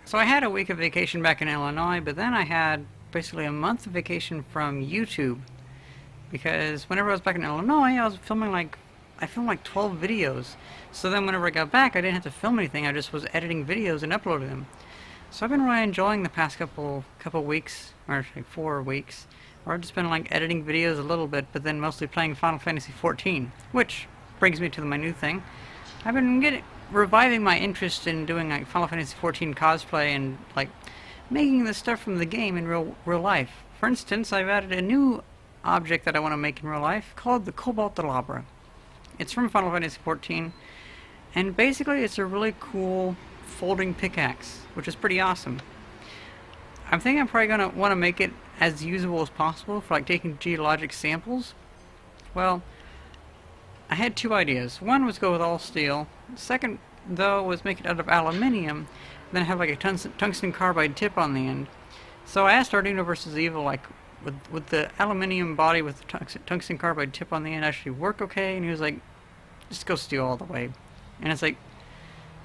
So I had a week of vacation back in Illinois, but then I had basically a month of vacation from YouTube because whenever I was back in Illinois, I filmed like 12 videos. So then whenever I got back, I didn't have to film anything. I just was editing videos and uploading them. So I've been really enjoying the past couple weeks, or like 4 weeks, where I've just been like editing videos a little bit, but then mostly playing Final Fantasy XIV, which brings me to my new thing. I've been getting reviving my interest in doing like Final Fantasy XIV cosplay and like making the stuff from the game in real life. For instance, I've added a new object that I want to make in real life called the Cobalt de Labre. It's from Final Fantasy XIV, and basically it's a really cool folding pickaxe, which is pretty awesome. I'm thinking I'm probably gonna want to make it as usable as possible for like taking geologic samples. Well, I had two ideas. One was go with all steel. Second, though, was make it out of aluminium, then have like a tungsten carbide tip on the end. So I asked Arduino versus Evil, like, would the aluminium body with the tungsten carbide tip on the end actually work okay? And he was like, just go steel all the way. And it's like,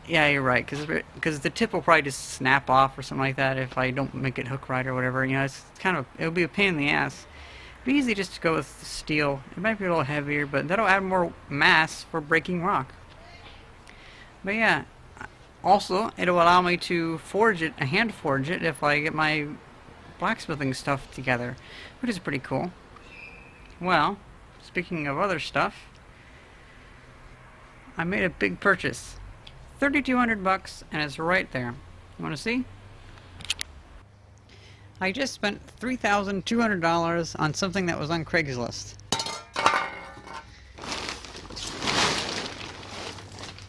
yeah, you're right, because the tip will probably just snap off or something like that if I don't make it hook right or whatever. You know, it's kind of, it'll be a pain in the ass. It'd be easy just to go with steel. It might be a little heavier, but that'll add more mass for breaking rock. But yeah, also it'll allow me to forge it, hand forge it, if I get my blacksmithing stuff together, which is pretty cool. Well, speaking of other stuff, I made a big purchase. 3,200 bucks, and it's right there. You want to see? I just spent $3,200 on something that was on Craigslist.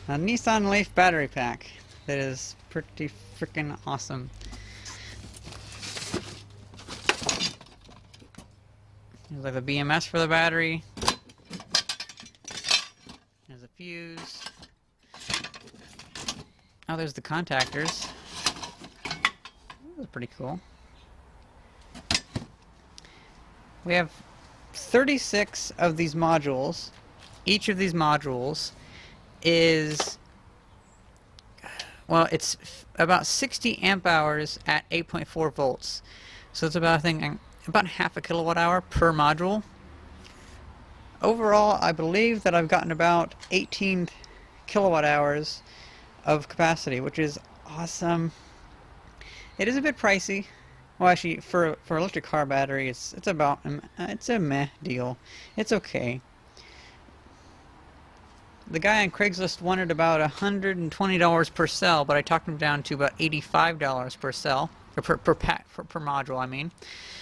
A Nissan Leaf battery pack that is pretty freaking awesome. There's like the BMS for the battery. There's a fuse. Oh, there's the contactors. That's pretty cool. We have 36 of these modules. Each of these modules is, well, it's about 60 amp hours at 8.4 volts. So it's about, I think, about half a kilowatt hour per module. Overall, I believe that I've gotten about 18 kilowatt hours of capacity, which is awesome. It is a bit pricey. Well, actually, for electric car battery, it's a meh deal. It's okay. The guy on Craigslist wanted about $120 per cell, but I talked him down to about $85 per cell, or per pack, per module. I mean,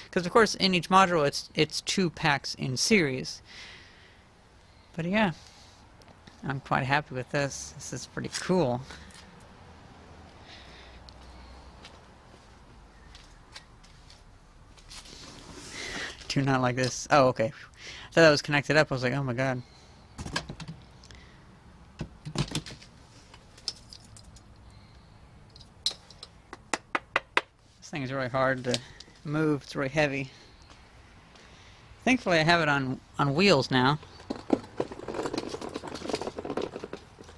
because of course in each module it's 2 packs in series. But yeah, I'm quite happy with this. This is pretty cool. Do not like this. Oh, okay. I thought that was connected up. I was like, oh my god. This thing is really hard to move. It's really heavy. Thankfully, I have it on wheels now.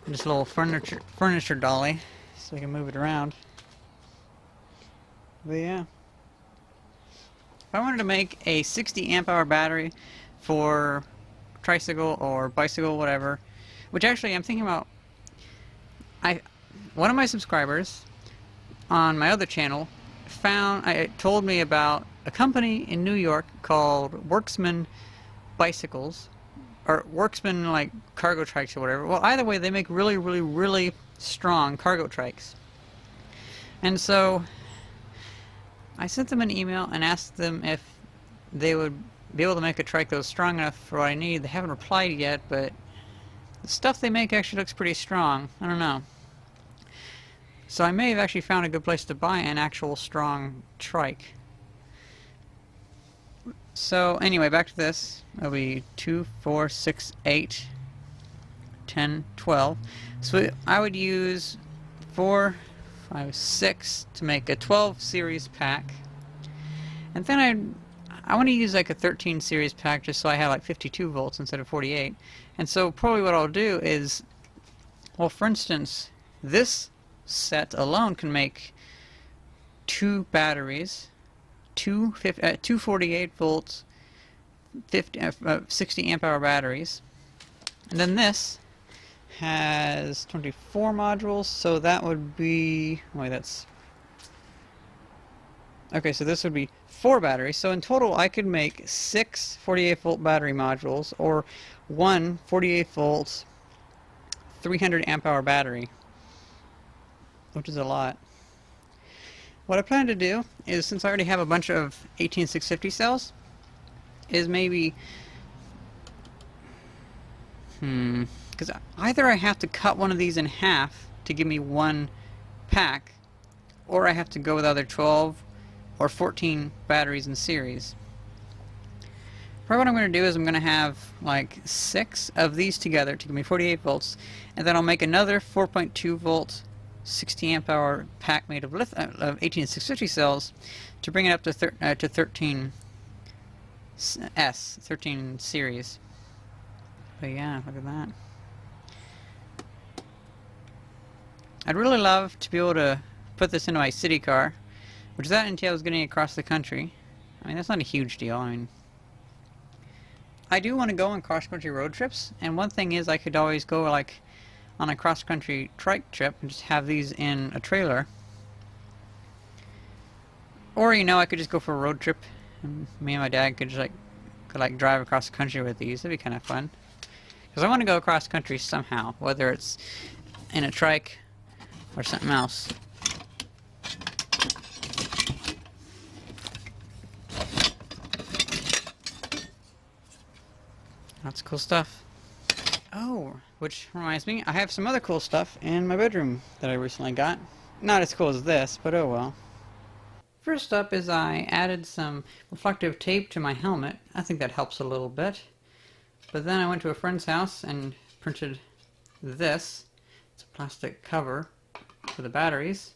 Just a little furniture dolly, so we can move it around. But yeah. If I wanted to make a 60 amp hour battery for tricycle or bicycle, whatever, which actually I'm thinking about, one of my subscribers on my other channel told me about a company in New York called Worksman Bicycles, or Worksman like cargo trikes or whatever. Well, either way, they make really, really, really strong cargo trikes. And so I sent them an email and asked them if they would be able to make a trike that was strong enough for what I need. They haven't replied yet, but the stuff they make actually looks pretty strong. I don't know. So I may have actually found a good place to buy an actual strong trike. So anyway, back to this. It'll be 2, 4, 6, 8, 10, 12. So I would use 4, 5, 6 to make a 12 series pack. And then I want to use like a 13 series pack just so I have like 52 volts instead of 48. And so probably what I'll do is, well, for instance, this set alone can make two batteries, two 48 volts, 60 amp hour batteries. And then this has 24 modules, so that would be, wait, that's, okay, so this would be 4 batteries. So in total I could make 6 48 volt battery modules, or one 48 volts 300 amp hour battery, which is a lot. What I plan to do is, since I already have a bunch of 18650 cells, is maybe, because either I have to cut one of these in half to give me one pack, or I have to go with either 12 or 14 batteries in series. Probably what I'm going to do is I'm going to have like 6 of these together to give me 48 volts, and then I'll make another 4.2 volt 60 amp hour pack made of 18650 cells to bring it up to 13 series. But yeah, look at that. I'd really love to be able to put this into my city car, which that entails getting across the country. I mean, that's not a huge deal. I mean, I do want to go on cross-country road trips, and one thing is I could always go like on a cross-country trike trip and just have these in a trailer. Or, you know, I could just go for a road trip, and me and my dad could just like drive across the country with these. That'd be kind of fun. Because I want to go across country somehow, whether it's in a trike or something else. That's cool stuff. Oh, which reminds me, I have some other cool stuff in my bedroom that I recently got. Not as cool as this, but oh well. First up is I added some reflective tape to my helmet. I think that helps a little bit. But then I went to a friend's house and printed this. It's a plastic cover for the batteries.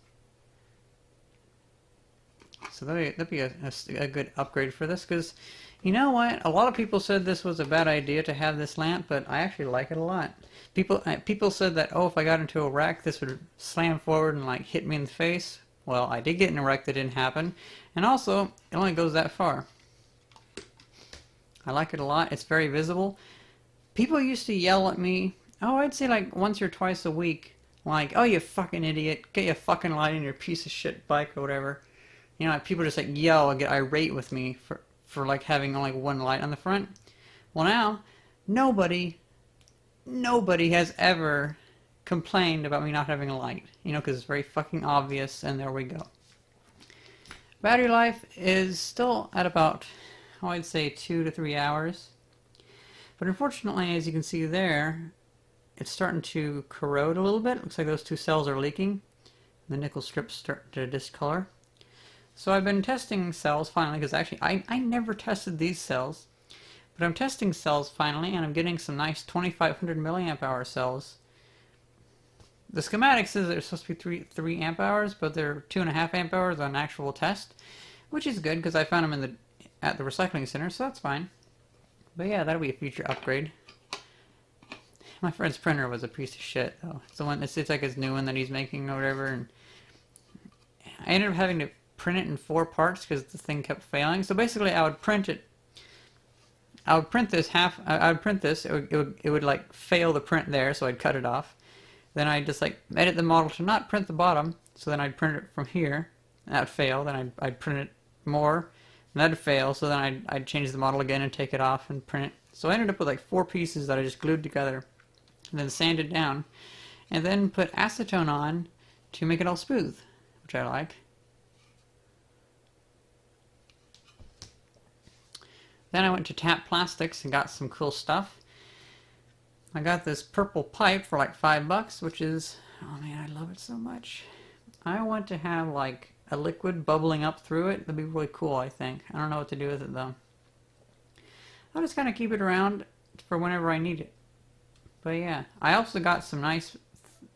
So that'd be a good upgrade for this, because you know what? A lot of people said this was a bad idea to have this lamp, but I actually like it a lot. People said that, oh, if I got into a wreck, this would slam forward and like hit me in the face. Well, I did get in a wreck that didn't happen, and also it only goes that far. I like it a lot. It's very visible. People used to yell at me, oh, I'd say like once or twice a week, like, oh, you fucking idiot, get your fucking light in your piece of shit bike or whatever. You know, like, people just like yell and get irate with me for like having only one light on the front. Well, now nobody has ever complained about me not having a light, you know, because it's very fucking obvious, and there we go. Battery life is still at about, I'd say 2 to 3 hours, but unfortunately, as you can see there, it's starting to corrode a little bit. Looks like those two cells are leaking. The nickel strips start to discolor. So I've been testing cells finally, because actually I never tested these cells, but I'm testing cells finally, and I'm getting some nice 2500 milliamp hour cells. The schematic says they're supposed to be 3 amp hours, but they're 2.5 amp hours on actual test, which is good because I found them at the recycling center, so that's fine. But yeah, that'll be a future upgrade. My friend's printer was a piece of shit though. It's the one, it's like his new one that he's making or whatever, and I ended up having to print it in 4 parts because the thing kept failing. So basically I would print it. I would print this it would like fail the print there, so I'd cut it off. Then I'd just like edit the model to not print the bottom, so then I'd print it from here. That'd fail, then I'd print it more, and that'd fail, so then I'd change the model again and take it off and print it. So I ended up with like 4 pieces that I just glued together, and then sanded down, and then put acetone on to make it all smooth, which I like. Then I went to Tap Plastics and got some cool stuff. I got this purple pipe for like $5, which is, oh man, I love it so much. I want to have like a liquid bubbling up through it. That'd be really cool, I think. I don't know what to do with it though. I'll just kind of keep it around for whenever I need it. But yeah, I also got some nice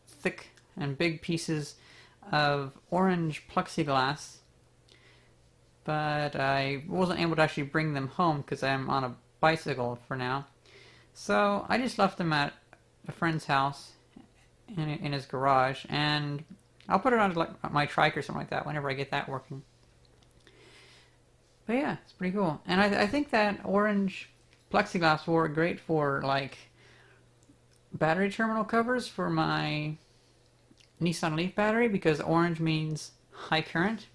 thick and big pieces of orange plexiglass, but I wasn't able to actually bring them home because I'm on a bicycle for now. So I just left them at a friend's house in his garage, and I'll put it on like my trike or something like that whenever I get that working. But yeah, it's pretty cool. And I think that orange plexiglass will work great for like battery terminal covers for my Nissan Leaf battery, because orange means high current.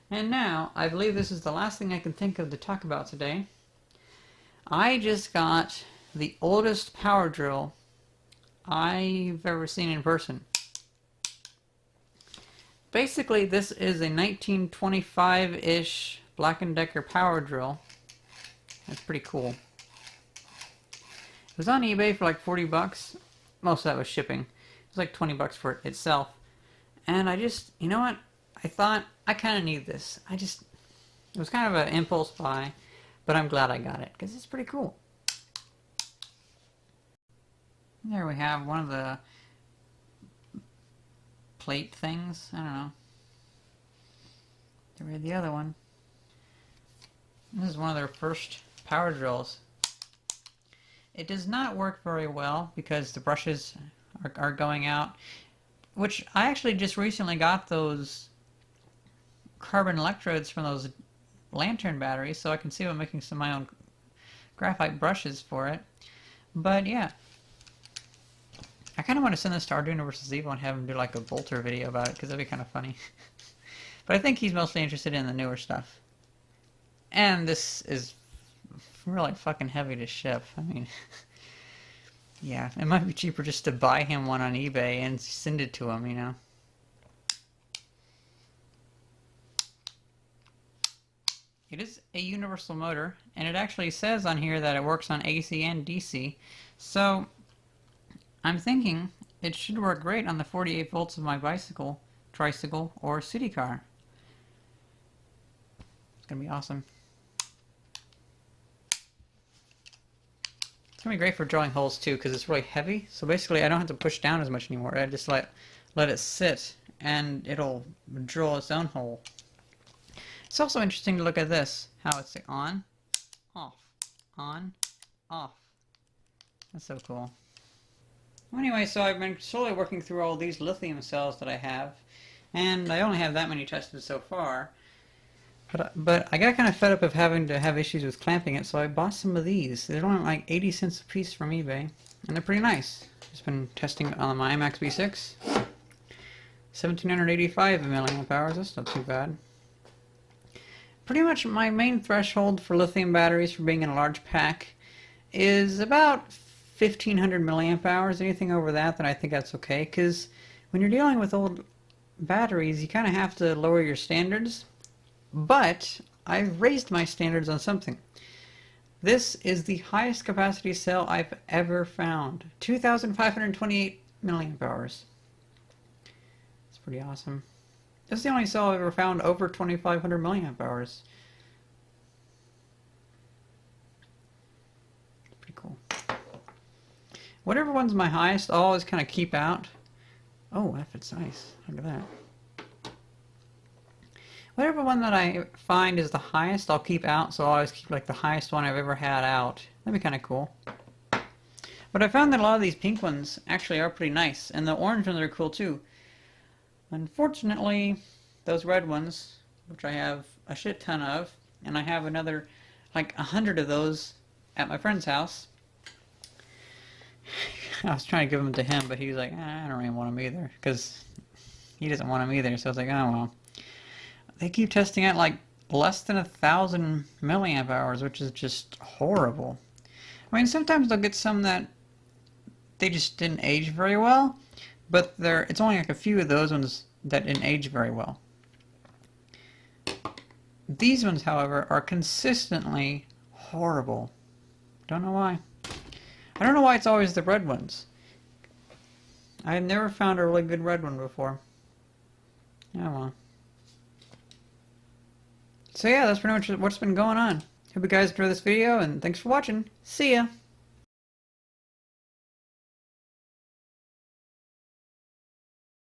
And now, I believe this is the last thing I can think of to talk about today. I just got the oldest power drill I've ever seen in person. Basically, this is a 1925-ish Black & Decker power drill. That's pretty cool. It was on eBay for like 40 bucks. Most of that was shipping. It was like 20 bucks for it itself. And I just, you know what? I thought, I kind of need this. It was kind of an impulse buy, but I'm glad I got it, because it's pretty cool. There we have one of the plate things. I don't know. There we have the other one. This is one of their first power drills. It does not work very well because the brushes are going out, which I actually just recently got those carbon electrodes from those lantern batteries, so I can see about making some of my own graphite brushes for it. But yeah, I kind of want to send this to Arduino vs. Evo and have him do like a Bolter video about it, because that'd be kind of funny. But I think he's mostly interested in the newer stuff. And this is really fucking heavy to ship. I mean, yeah, it might be cheaper just to buy him one on eBay and send it to him, you know. It is a universal motor, and it actually says on here that it works on AC and DC. So I'm thinking it should work great on the 48 volts of my bicycle, tricycle, or city car. It's gonna be awesome. It's gonna be great for drilling holes too, because it's really heavy. So basically I don't have to push down as much anymore. I just let it sit and it'll drill its own hole. It's also interesting to look at this, how it's on, off, on, off. That's so cool. Well, anyway, so I've been slowly working through all these lithium cells that I have, and I only have that many tested so far. But I got kind of fed up of having to have issues with clamping it, so I bought some of these. They're only like 80 cents a piece from eBay, and they're pretty nice. Just been testing on my iMac B6. 1785 milliamp hours, that's not too bad. Pretty much my main threshold for lithium batteries for being in a large pack is about 1500 milliamp hours. Anything over that, then I think that's okay, because when you're dealing with old batteries, you kind of have to lower your standards. But I've raised my standards on something. This is the highest capacity cell I've ever found. 2528 milliamp hours. It's pretty awesome. This is the only cell I've ever found over 2500 milliamp hours. Pretty cool. Whatever one's my highest, I'll always kind of keep out. Oh, that fits nice. Look at that. Whatever one that I find is the highest, I'll keep out, so I'll always keep like the highest one I've ever had out. That'd be kind of cool. But I found that a lot of these pink ones actually are pretty nice, and the orange ones are cool too. Unfortunately, those red ones, which I have a shit ton of, and I have another like 100 of those at my friend's house. I was trying to give them to him, but he was like, I don't really want them either, because he doesn't want them either, so I was like, oh well. They keep testing at like less than 1,000 milliamp hours, which is just horrible. I mean, sometimes they'll get some that they just didn't age very well, but it's only like a few of those ones that didn't age very well. These ones, however, are consistently horrible. Don't know why. I don't know why it's always the red ones. I've never found a really good red one before. Oh well. So yeah, that's pretty much what's been going on. Hope you guys enjoyed this video, and thanks for watching. See ya!